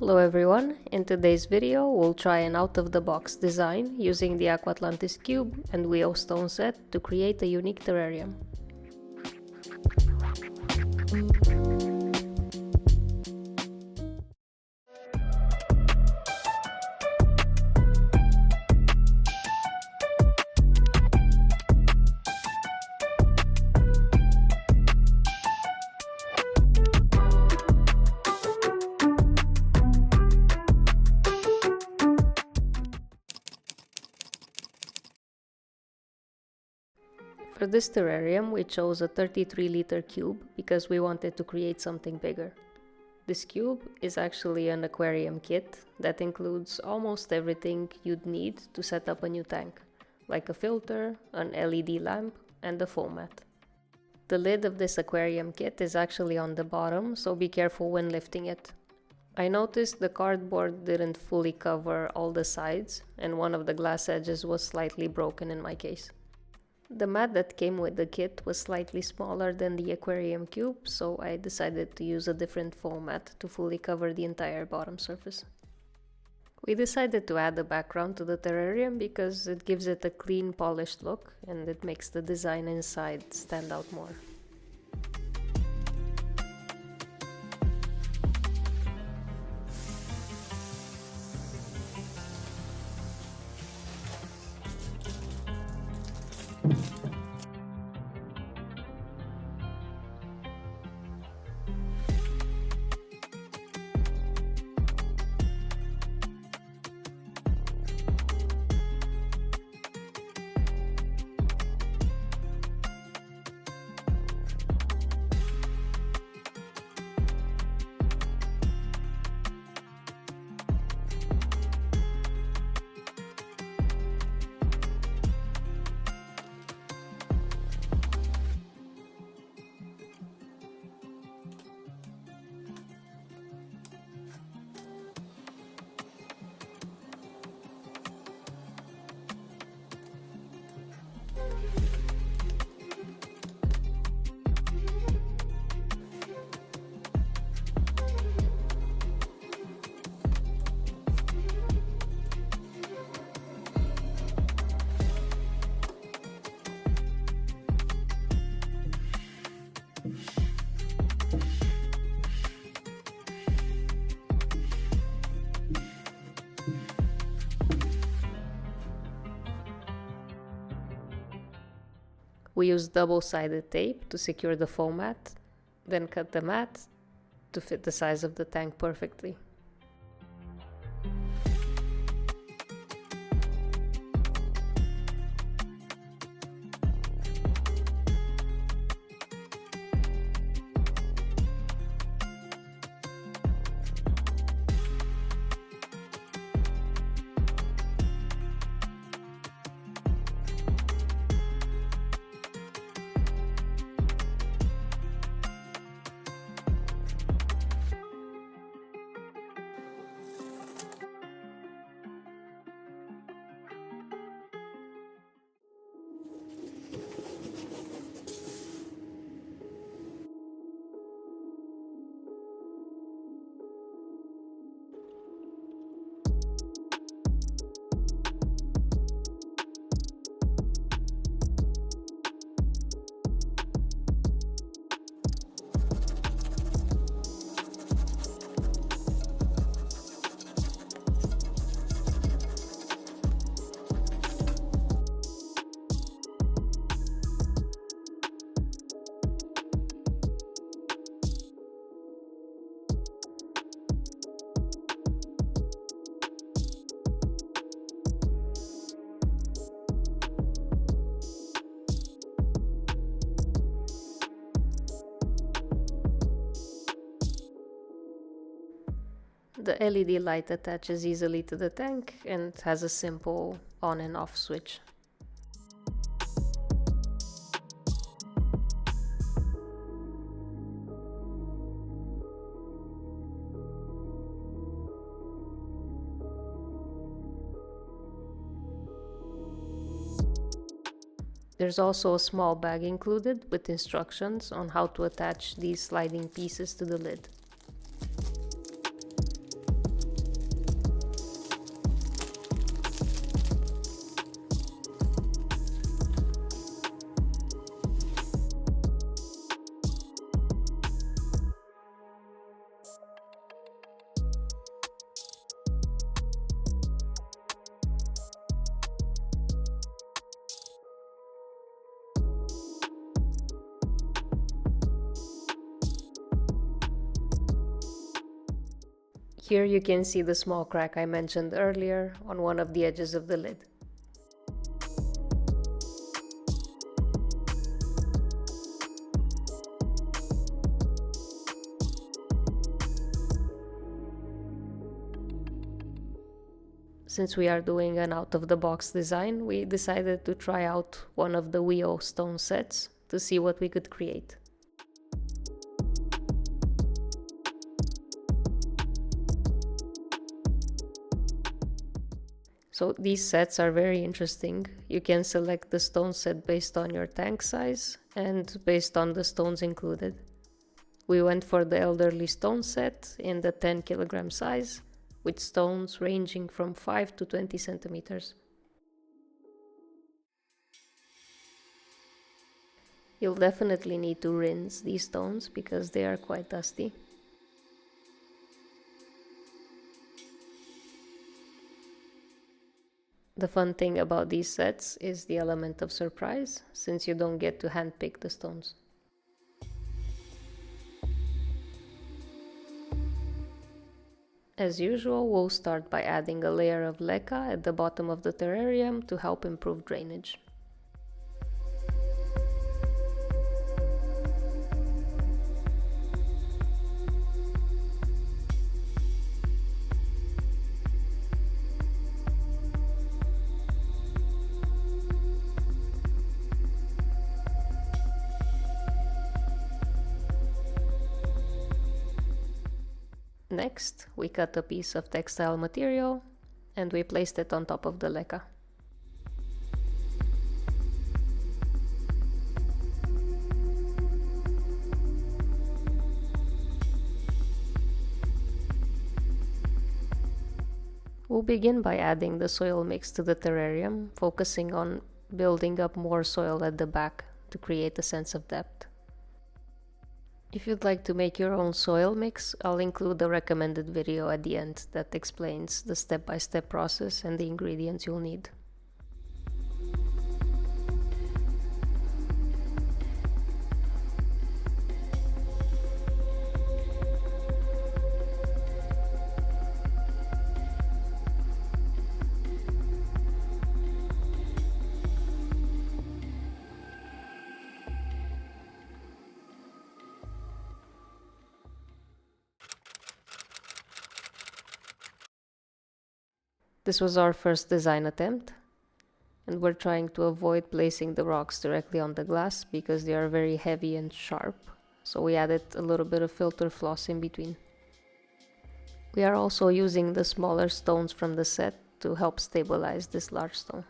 Hello everyone, in today's video we'll try an out-of-the-box design using the Aquatlantis cube and WIO Stone Set to create a unique terrarium. For this terrarium, we chose a 33-liter cube because we wanted to create something bigger. This cube is actually an aquarium kit that includes almost everything you'd need to set up a new tank, like a filter, an LED lamp, and a foam mat. The lid of this aquarium kit is actually on the bottom, so be careful when lifting it. I noticed the cardboard didn't fully cover all the sides, and one of the glass edges was slightly broken in my case. The mat that came with the kit was slightly smaller than the aquarium cube, so I decided to use a different foam mat to fully cover the entire bottom surface. We decided to add a background to the terrarium because it gives it a clean, polished look and it makes the design inside stand out more. We used double-sided tape to secure the foam mat, then cut the mat to fit the size of the tank perfectly. The LED light attaches easily to the tank and has a simple on and off switch. There's also a small bag included with instructions on how to attach these sliding pieces to the lid. Here you can see the small crack I mentioned earlier on one of the edges of the lid. Since we are doing an out-of-the-box design, we decided to try out one of the WIO Stone Sets to see what we could create. So these sets are very interesting. You can select the stone set based on your tank size and based on the stones included. We went for the elderly stone set in the 10 kilogram size, with stones ranging from 5 to 20 centimeters. You'll definitely need to rinse these stones because they are quite dusty. The fun thing about these sets is the element of surprise, since you don't get to handpick the stones. As usual, we'll start by adding a layer of leca at the bottom of the terrarium to help improve drainage. Next, we cut a piece of textile material and we placed it on top of the leca. We'll begin by adding the soil mix to the terrarium, focusing on building up more soil at the back to create a sense of depth. If you'd like to make your own soil mix, I'll include a recommended video at the end that explains the step-by-step process and the ingredients you'll need. This was our first design attempt, and we're trying to avoid placing the rocks directly on the glass because they are very heavy and sharp, so we added a little bit of filter floss in between. We are also using the smaller stones from the set to help stabilize this large stone.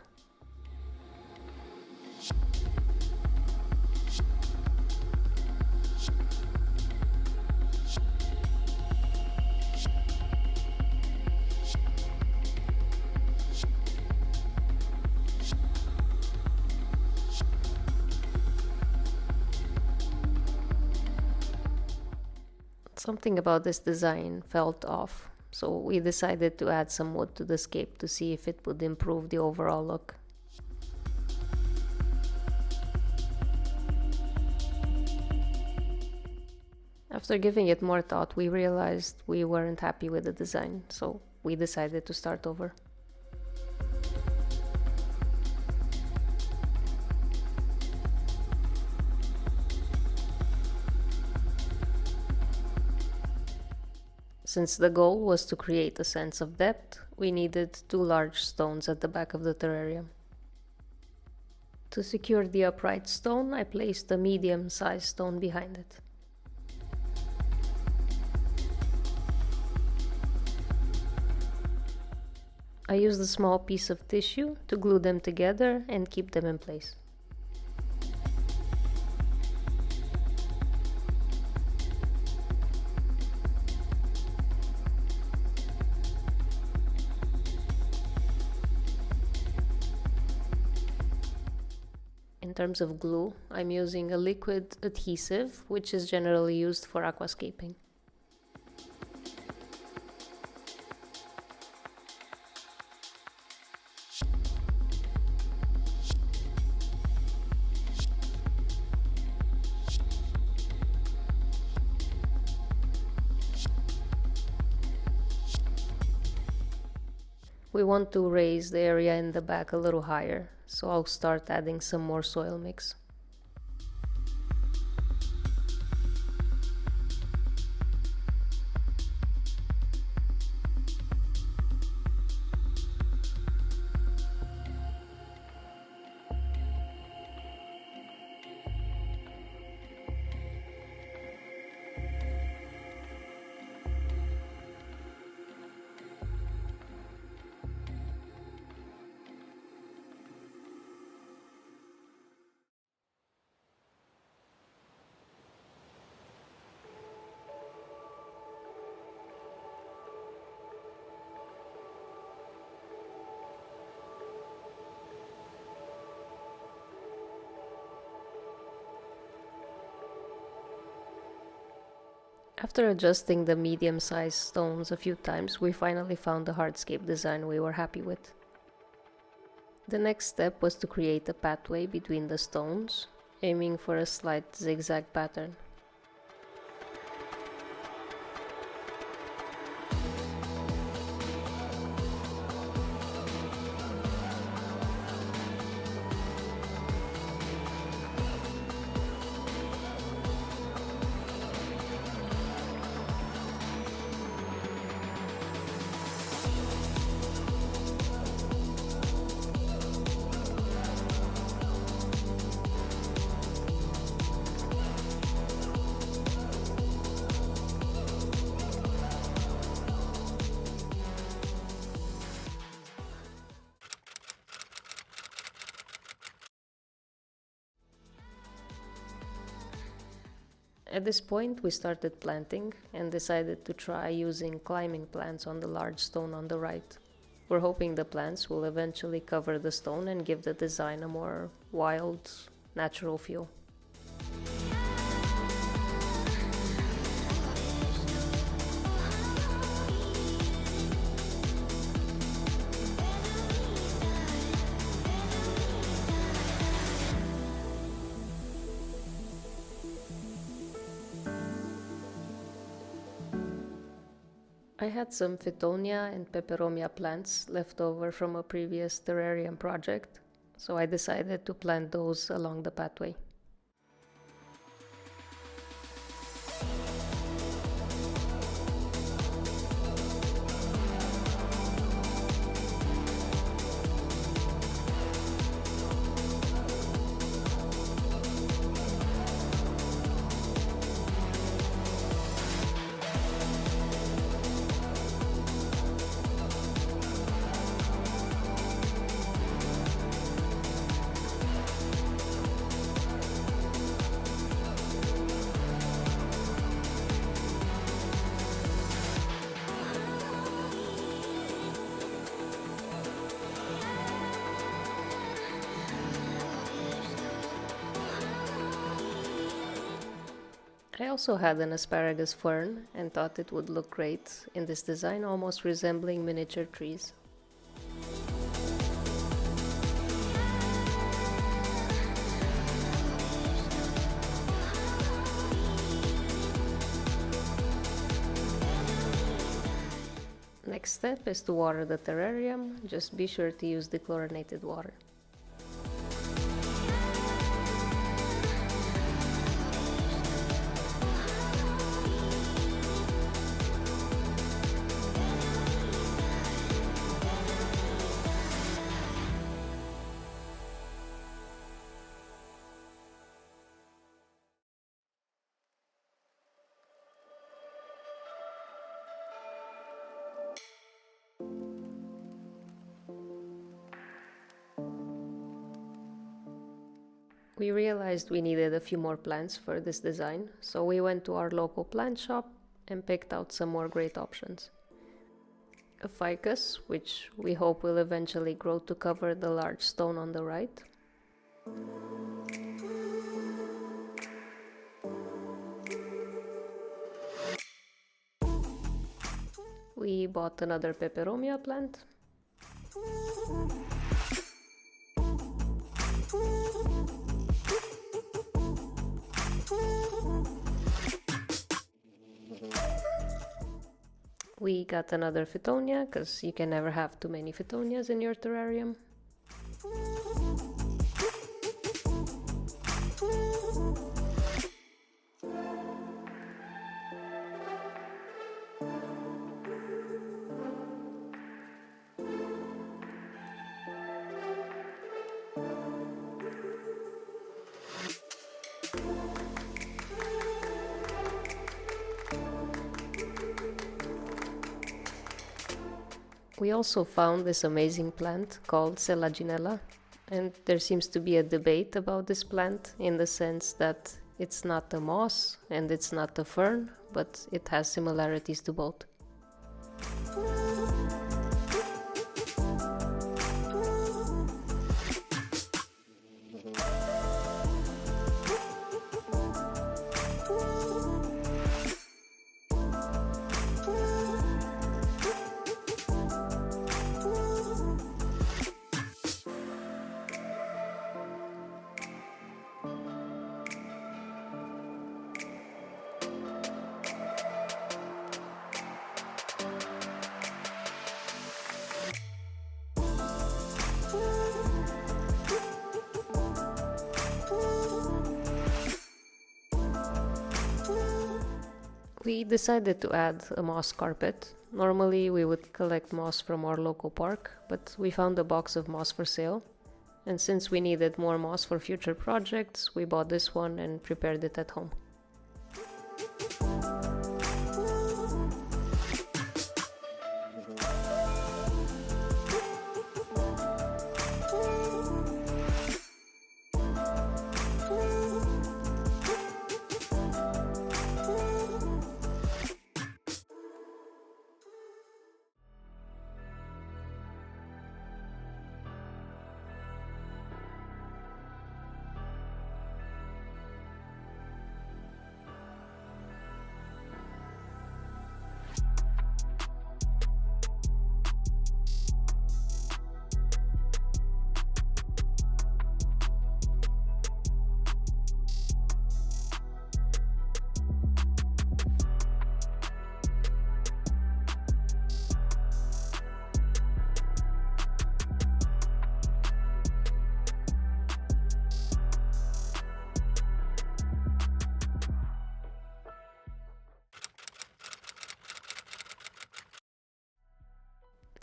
Something about this design felt off, so we decided to add some wood to the scape to see if it would improve the overall look. After giving it more thought, we realized we weren't happy with the design, so we decided to start over. Since the goal was to create a sense of depth, we needed 2 large stones at the back of the terrarium. To secure the upright stone, I placed a medium-sized stone behind it. I used a small piece of tissue to glue them together and keep them in place. In terms of glue, I'm using a liquid adhesive, which is generally used for aquascaping. we want to raise the area in the back a little higher, so I'll start adding some more soil mix. After adjusting the medium-sized stones a few times, we finally found the hardscape design we were happy with. The next step was to create a pathway between the stones, aiming for a slight zigzag pattern. At this point, we started planting and decided to try using climbing plants on the large stone on the right. We're hoping the plants will eventually cover the stone and give the design a more wild, natural feel. I had some Fittonia and Peperomia plants left over from a previous terrarium project, so I decided to plant those along the pathway. I also had an asparagus fern and thought it would look great in this design, almost resembling miniature trees. Next step is to water the terrarium. Just be sure to use dechlorinated water. We realized we needed a few more plants for this design, so we went to our local plant shop and picked out some more great options. A ficus, which we hope will eventually grow to cover the large stone on the right. We bought another Peperomia plant. We got another Phytonia, because you can never have too many Phytonias in your terrarium. We also found this amazing plant called Selaginella, and there seems to be a debate about this plant in the sense that it's not a moss and it's not a fern, but it has similarities to both. We decided to add a moss carpet. Normally we would collect moss from our local park, but we found a box of moss for sale. And since we needed more moss for future projects, we bought this one and prepared it at home.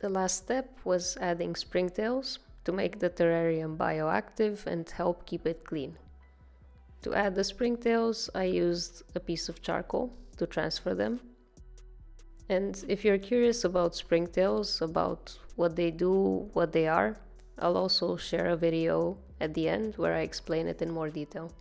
The last step was adding Springtails to make the terrarium bioactive and help keep it clean. To add the Springtails, I used a piece of charcoal to transfer them. And if you're curious about Springtails, about what they do, what they are, I'll also share a video at the end where I explain it in more detail.